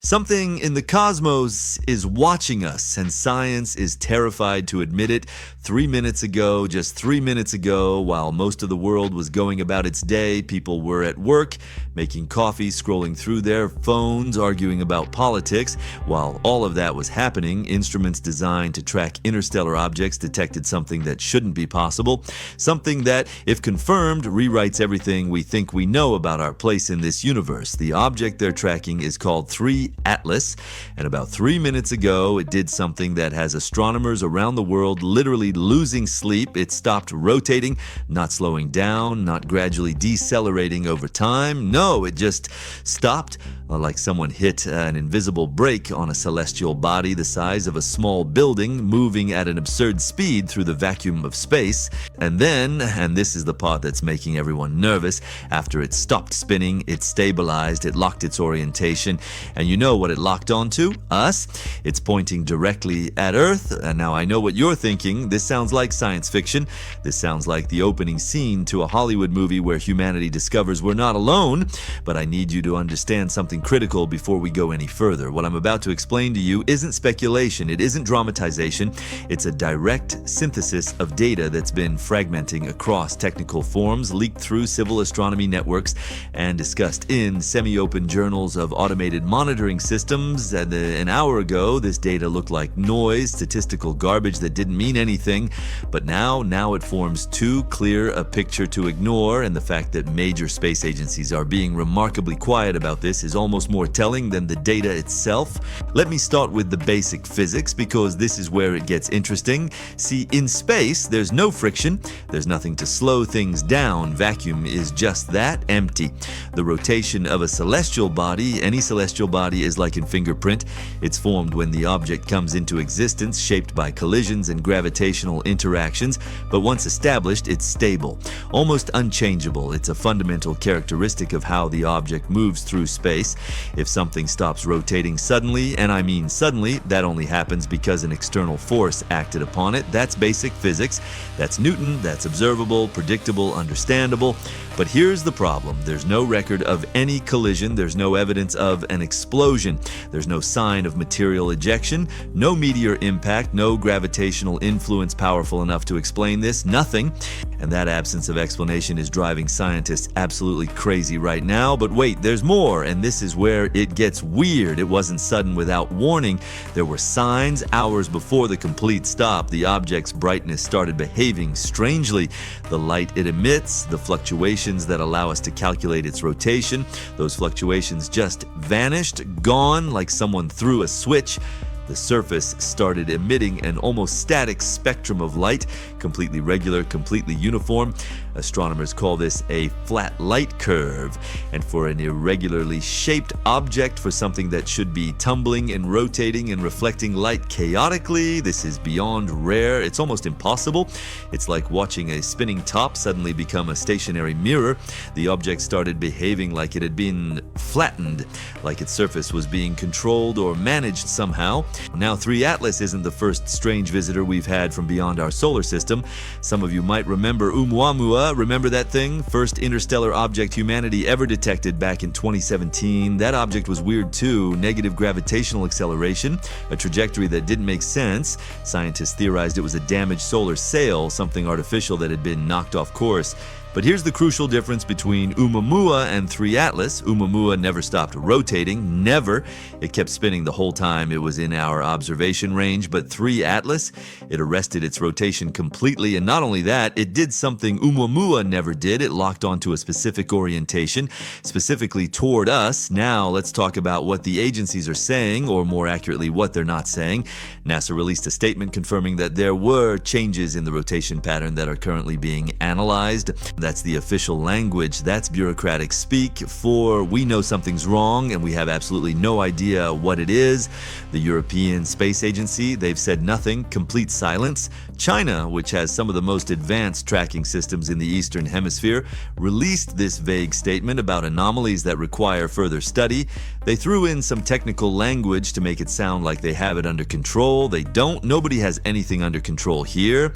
Something in the cosmos is watching us, and science is terrified to admit it. 3 minutes ago, just 3 minutes ago, while most of the world was going about its day, people were at work, making coffee, scrolling through their phones, arguing about politics. While all of that was happening, instruments designed to track interstellar objects detected something that shouldn't be possible. Something that, if confirmed, rewrites everything we think we know about our place in this universe. The object they're tracking is called 3-Atlas, and about 3 minutes ago, it did something that has astronomers around the world literally losing sleep. It stopped rotating, not slowing down, not gradually decelerating over time. No, it just stopped, like someone hit an invisible brake on a celestial body the size of a small building, moving at an absurd speed through the vacuum of space. And then, and this is the part that's making everyone nervous, after it stopped spinning, it stabilized, it locked its orientation, and you know what it locked onto? Us. It's pointing directly at Earth. And now I know what you're thinking. This sounds like science fiction. This sounds like the opening scene to a Hollywood movie where humanity discovers we're not alone. But I need you to understand something critical before we go any further. What I'm about to explain to you isn't speculation. It isn't dramatization. It's a direct synthesis of data that's been fragmenting across technical forms, leaked through civil astronomy networks, and discussed in semi-open journals of automated monitoring systems. An hour ago, this data looked like noise, statistical garbage that didn't mean anything, but now it forms too clear a picture to ignore, and the fact that major space agencies are being remarkably quiet about this is almost more telling than the data itself. Let me start with the basic physics, because this is where it gets interesting. See, in space, there's no friction, there's nothing to slow things down. Vacuum is just that, empty. The rotation of a celestial body, any celestial body, is like a fingerprint. It's formed when the object comes into existence, shaped by collisions and gravitational interactions, but once established, it's stable, almost unchangeable. It's a fundamental characteristic of how the object moves through space. If something stops rotating suddenly, and I mean suddenly, that only happens because an external force acted upon it. That's basic physics. That's Newton. That's observable, predictable, understandable. But here's the problem. There's no record of any collision. There's no evidence of an explosion. There's no sign of material ejection, no meteor impact, no gravitational influence powerful enough to explain this, nothing. And that absence of explanation is driving scientists absolutely crazy right now. But wait, there's more, and this is where it gets weird. It wasn't sudden without warning. There were signs hours before the complete stop. The object's brightness started behaving strangely. The light it emits, the fluctuations that allow us to calculate its rotation, those fluctuations just vanished, gone like someone threw a switch. The surface started emitting an almost static spectrum of light, completely regular, completely uniform. Astronomers call this a flat light curve. And for an irregularly shaped object, for something that should be tumbling and rotating and reflecting light chaotically, this is beyond rare. It's almost impossible. It's like watching a spinning top suddenly become a stationary mirror. The object started behaving like it had been flattened, like its surface was being controlled or managed somehow. Now, 3-Atlas isn't the first strange visitor we've had from beyond our solar system. Some of you might remember Oumuamua. Remember that thing? First interstellar object humanity ever detected back in 2017. That object was weird too. Negative gravitational acceleration, a trajectory that didn't make sense. Scientists theorized it was a damaged solar sail, something artificial that had been knocked off course. But here's the crucial difference between Oumuamua and 3-Atlas. Oumuamua never stopped rotating, never. It kept spinning the whole time it was in our observation range. But 3-Atlas, it arrested its rotation completely. And not only that, it did something Oumuamua never did. It locked onto a specific orientation, specifically toward us. Now let's talk about what the agencies are saying, or more accurately, what they're not saying. NASA released a statement confirming that there were changes in the rotation pattern that are currently being analyzed. That's the official language. That's bureaucratic speak for we know something's wrong and we have absolutely no idea what it is. The European Space Agency, they've said nothing, complete silence. China, which has some of the most advanced tracking systems in the Eastern Hemisphere, released this vague statement about anomalies that require further study. They threw in some technical language to make it sound like they have it under control. They don't. Nobody has anything under control here.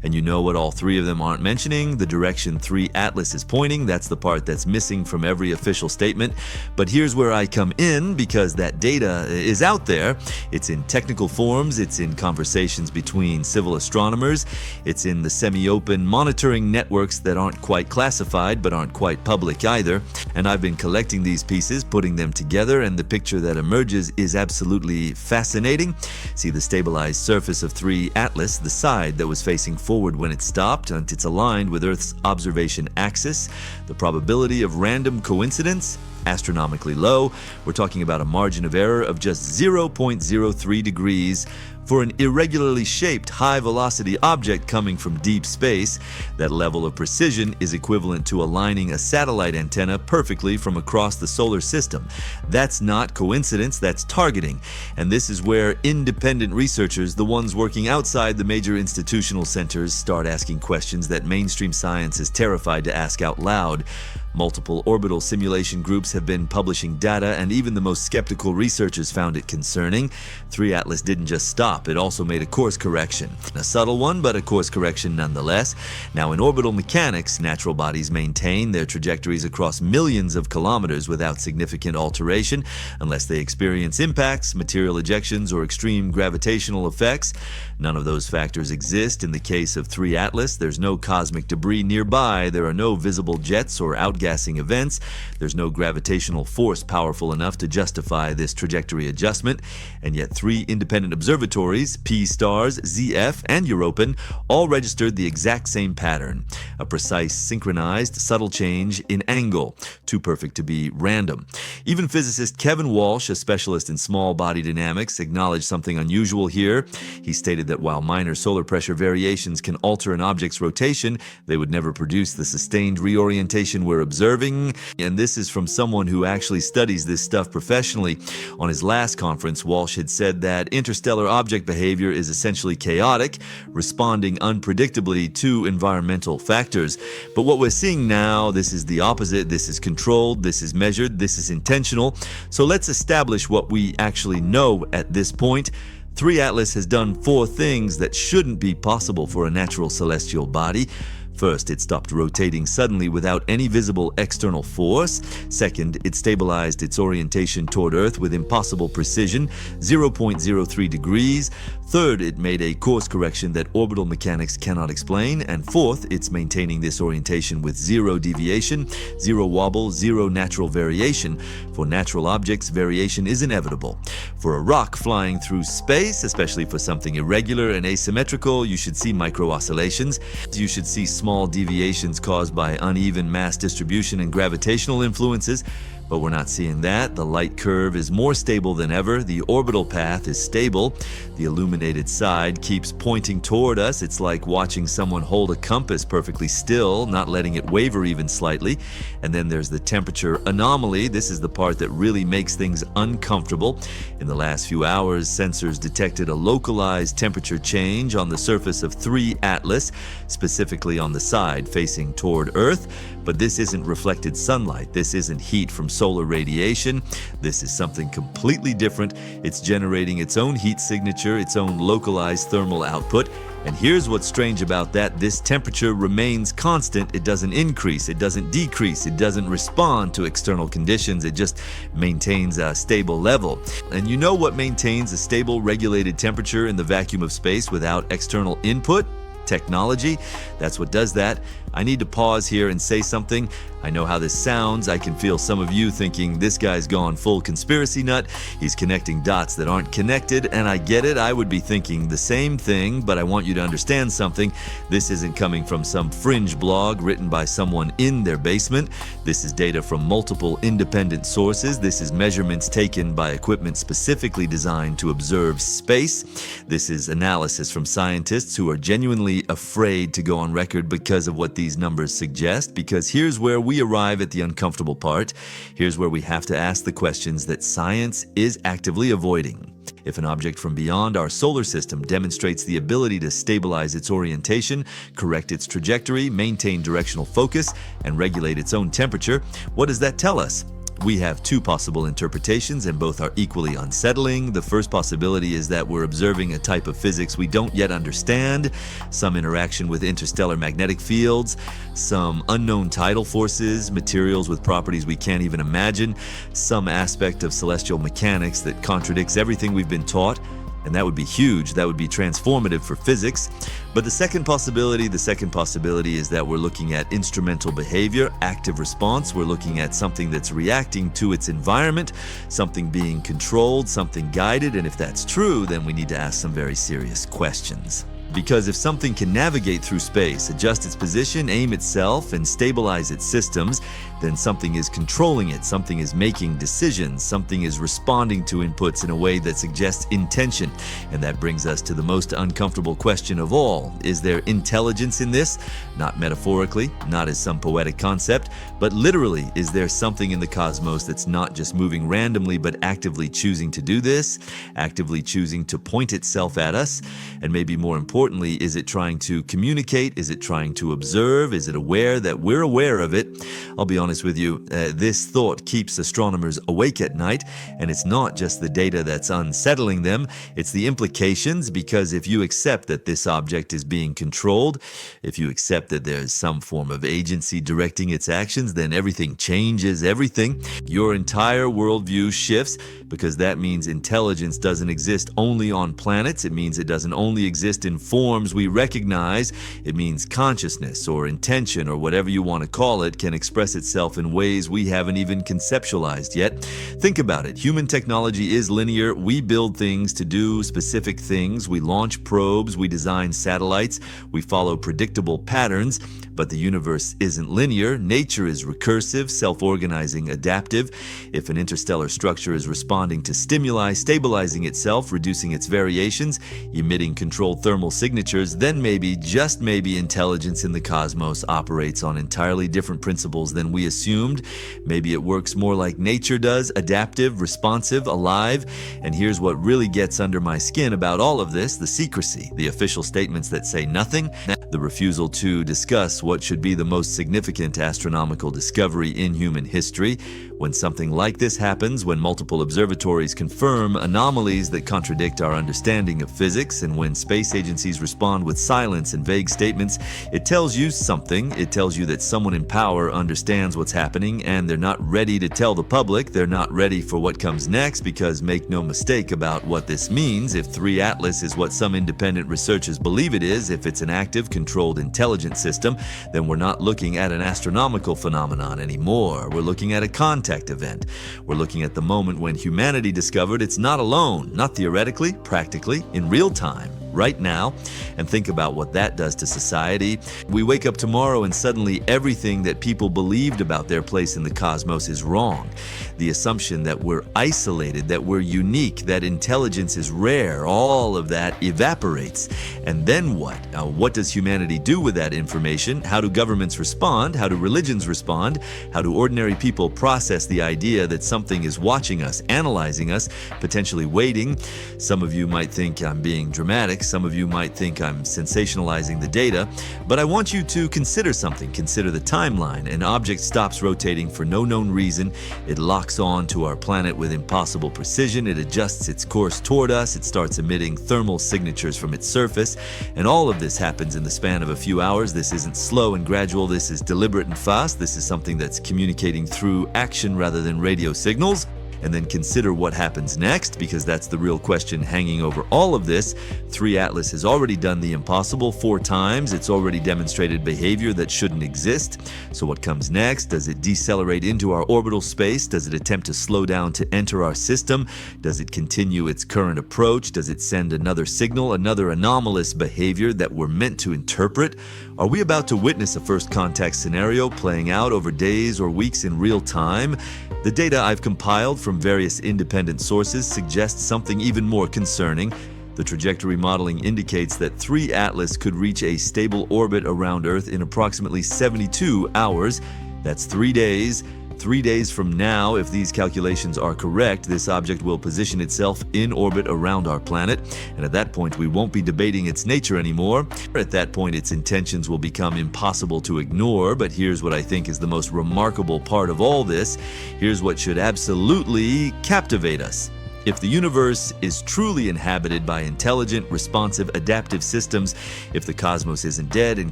And you know what all three of them aren't mentioning? The direction 3 Atlas is pointing. That's the part that's missing from every official statement. But here's where I come in, because that data is out there. It's in technical forms, it's in conversations between civil astronomers, it's in the semi-open monitoring networks that aren't quite classified but aren't quite public either. And I've been collecting these pieces, putting them together, and the picture that emerges is absolutely fascinating. See the stabilized surface of 3 Atlas, the side that was facing forward when it stopped, and it's aligned with Earth's observation axis. The probability of random coincidence? Astronomically low. We're talking about a margin of error of just 0.03 degrees. For an irregularly shaped high-velocity object coming from deep space, that level of precision is equivalent to aligning a satellite antenna perfectly from across the solar system. That's not coincidence, that's targeting. And this is where independent researchers, the ones working outside the major institutional centers, start asking questions that mainstream science is terrified to ask out loud. Multiple orbital simulation groups have been publishing data, and even the most skeptical researchers found it concerning. 3 Atlas didn't just stop, it also made a course correction. A subtle one, but a course correction nonetheless. Now, in orbital mechanics, natural bodies maintain their trajectories across millions of kilometers without significant alteration, unless they experience impacts, material ejections, or extreme gravitational effects. None of those factors exist in the case of 3 Atlas. There's no cosmic debris nearby, there are no visible jets or outgassing events, there's no gravitational force powerful enough to justify this trajectory adjustment, and yet 3 independent observatories, P-STARS, ZF, and Europan, all registered the exact same pattern, a precise, synchronized, subtle change in angle, too perfect to be random. Even physicist Kevin Walsh, a specialist in small body dynamics, acknowledged something unusual here. He stated that while minor solar pressure variations can alter an object's rotation, they would never produce the sustained reorientation we're observing. And this is from someone who actually studies this stuff professionally. On his last conference, Walsh had said that interstellar object behavior is essentially chaotic, responding unpredictably to environmental factors. But what we're seeing now, this is the opposite. This is controlled, this is measured, this is intentional. So let's establish what we actually know at this point. 3 Atlas has done 4 things that shouldn't be possible for a natural celestial body. First, it stopped rotating suddenly without any visible external force. Second, it stabilized its orientation toward Earth with impossible precision, 0.03 degrees. Third, it made a course correction that orbital mechanics cannot explain. And fourth, it's maintaining this orientation with 0 deviation, 0 wobble, 0 natural variation. For natural objects, variation is inevitable. For a rock flying through space, especially for something irregular and asymmetrical, you should see micro-oscillations. You should see small deviations caused by uneven mass distribution and gravitational influences. But we're not seeing that. The light curve is more stable than ever. The orbital path is stable. The illuminated side keeps pointing toward us. It's like watching someone hold a compass perfectly still, not letting it waver even slightly. And then there's the temperature anomaly. This is the part that really makes things uncomfortable. In the last few hours, sensors detected a localized temperature change on the surface of 3 Atlas, specifically on the side facing toward Earth. But this isn't reflected sunlight. This isn't heat from solar radiation. This is something completely different. It's generating its own heat signature, its own localized thermal output. And here's what's strange about that. This temperature remains constant. It doesn't increase. It doesn't decrease. It doesn't respond to external conditions. It just maintains a stable level. And you know what maintains a stable, regulated temperature in the vacuum of space without external input? Technology. That's what does that. I need to pause here and say something. I know how this sounds. I can feel some of you thinking this guy's gone full conspiracy nut. He's connecting dots that aren't connected, and I get it. I would be thinking the same thing, but I want you to understand something. This isn't coming from some fringe blog written by someone in their basement. This is data from multiple independent sources. This is measurements taken by equipment specifically designed to observe space. This is analysis from scientists who are genuinely afraid to go on record because of what these numbers suggest, because here's where we arrive at the uncomfortable part. Here's where we have to ask the questions that science is actively avoiding. If an object from beyond our solar system demonstrates the ability to stabilize its orientation, correct its trajectory, maintain directional focus, and regulate its own temperature, what does that tell us? We have two possible interpretations, and both are equally unsettling. The first possibility is that we're observing a type of physics we don't yet understand, some interaction with interstellar magnetic fields, some unknown tidal forces, materials with properties we can't even imagine, some aspect of celestial mechanics that contradicts everything we've been taught. And that would be huge. That would be transformative for physics. But the second possibility is that we're looking at instrumental behavior, active response. We're looking at something that's reacting to its environment, something being controlled, something guided. And if that's true, then we need to ask some very serious questions. Because if something can navigate through space, adjust its position, aim itself, and stabilize its systems, then something is controlling it, something is making decisions, something is responding to inputs in a way that suggests intention. And that brings us to the most uncomfortable question of all. Is there intelligence in this? Not metaphorically, not as some poetic concept, but literally, is there something in the cosmos that's not just moving randomly, but actively choosing to do this, actively choosing to point itself at us? And maybe more importantly, is it trying to communicate? Is it trying to observe? Is it aware that we're aware of it? I'll be honest with you, this thought keeps astronomers awake at night, and it's not just the data that's unsettling them, it's the implications, because if you accept that this object is being controlled, if you accept that there's some form of agency directing its actions, then everything changes, everything. Your entire worldview shifts, because that means intelligence doesn't exist only on planets. It means it doesn't only exist in forms we recognize. It means consciousness or intention or whatever you want to call it can express itself in ways we haven't even conceptualized yet. Think about it. Human technology is linear. We build things to do specific things. We launch probes. We design satellites. We follow predictable patterns. But the universe isn't linear. Nature is recursive, self-organizing, adaptive. If an interstellar structure is responding to stimuli, stabilizing itself, reducing its variations, emitting controlled thermal signatures, then maybe, just maybe, intelligence in the cosmos operates on entirely different principles than we assumed. Maybe it works more like nature does, adaptive, responsive, alive. And here's what really gets under my skin about all of this: the secrecy, the official statements that say nothing, the refusal to discuss what should be the most significant astronomical discovery in human history. When something like this happens, when multiple observatories confirm anomalies that contradict our understanding of physics, and when space agencies respond with silence and vague statements, it tells you something. It tells you that someone in power understands what's happening, and they're not ready to tell the public. They're not ready for what comes next, because make no mistake about what this means. If 3 Atlas is what some independent researchers believe it is, if it's an active, controlled, intelligent system, then we're not looking at an astronomical phenomenon anymore. We're looking at a contact event. We're looking at the moment when humanity discovered it's not alone, not theoretically, practically, in real time, right now. And think about what that does to society. We wake up tomorrow and suddenly everything that people believed about their place in the cosmos is wrong. The assumption that we're isolated, that we're unique, that intelligence is rare, all of that evaporates. And then what? Now, what does humanity do with that information? How do governments respond? How do religions respond? How do ordinary people process the idea that something is watching us, analyzing us, potentially waiting? Some of you might think I'm being dramatic. Some of you might think I'm sensationalizing the data, but I want you to consider something. Consider the timeline. An object stops rotating for no known reason. It locks on to our planet with impossible precision. It adjusts its course toward us. It starts emitting thermal signatures from its surface. And all of this happens in the span of a few hours. This isn't slow and gradual. This is deliberate and fast. This is something that's communicating through action rather than radio signals. And then consider what happens next, because that's the real question hanging over all of this. 3 Atlas has already done the impossible 4 times. It's already demonstrated behavior that shouldn't exist. So what comes next? Does it decelerate into our orbital space? Does it attempt to slow down to enter our system? Does it continue its current approach? Does it send another signal, another anomalous behavior that we're meant to interpret? Are we about to witness a first contact scenario playing out over days or weeks in real time? The data I've compiled from various independent sources suggests something even more concerning. The trajectory modeling indicates that 3 Atlas could reach a stable orbit around Earth in approximately 72 hours. That's 3 days, 3 days from now, if these calculations are correct, this object will position itself in orbit around our planet, and at that point we won't be debating its nature anymore. At that point, its intentions will become impossible to ignore, but here's what I think is the most remarkable part of all this. Here's what should absolutely captivate us. If the universe is truly inhabited by intelligent, responsive, adaptive systems, if the cosmos isn't dead and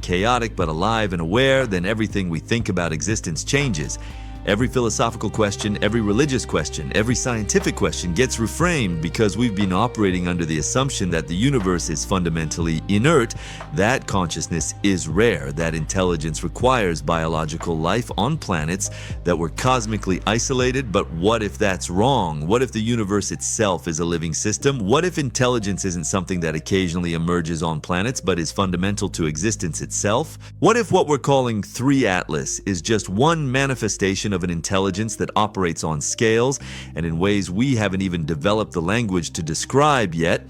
chaotic but alive and aware, then everything we think about existence changes. Every philosophical question, every religious question, every scientific question gets reframed because we've been operating under the assumption that the universe is fundamentally inert, that consciousness is rare, that intelligence requires biological life on planets that were cosmically isolated. But what if that's wrong? What if the universe itself is a living system? What if intelligence isn't something that occasionally emerges on planets but is fundamental to existence itself? What if what we're calling 3 Atlas is just one manifestation of an intelligence that operates on scales and in ways we haven't even developed the language to describe yet?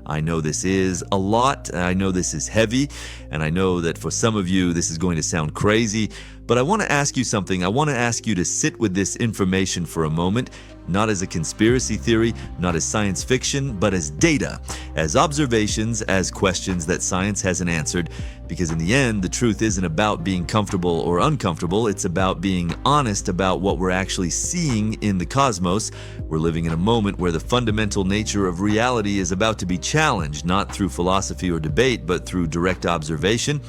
I know this is a lot, I know this is heavy, and I know that for some of you this is going to sound crazy, but I want to ask you something. I want to ask you to sit with this information for a moment, not as a conspiracy theory, not as science fiction, but as data, as observations, as questions that science hasn't answered. Because in the end, the truth isn't about being comfortable or uncomfortable, it's about being honest about what we're actually seeing in the cosmos. We're living in a moment where the fundamental nature of reality is about to be challenged, not through philosophy or debate, but through direct observation.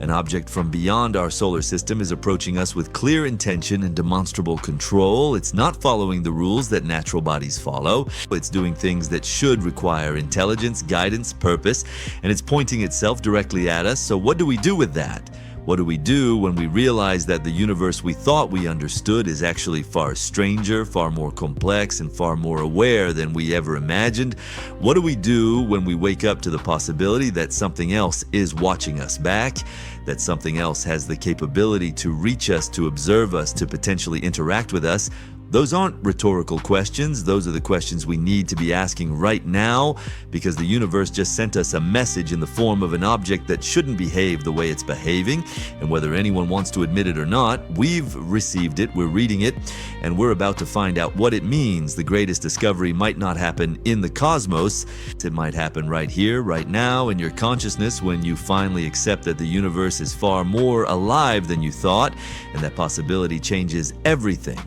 An object from beyond our solar system is approaching us with clear intention and demonstrable control. It's not following the rules that natural bodies follow. It's doing things that should require intelligence, guidance, purpose, and it's pointing itself directly at us. So what do we do with that? What do we do when we realize that the universe we thought we understood is actually far stranger, far more complex, and far more aware than we ever imagined? What do we do when we wake up to the possibility that something else is watching us back, that something else has the capability to reach us, to observe us, to potentially interact with us? Those aren't rhetorical questions. Those are the questions we need to be asking right now, because the universe just sent us a message in the form of an object that shouldn't behave the way it's behaving. And whether anyone wants to admit it or not, we've received it, we're reading it, and we're about to find out what it means. The greatest discovery might not happen in the cosmos. It might happen right here, right now, in your consciousness, when you finally accept that the universe is far more alive than you thought, and that possibility changes everything.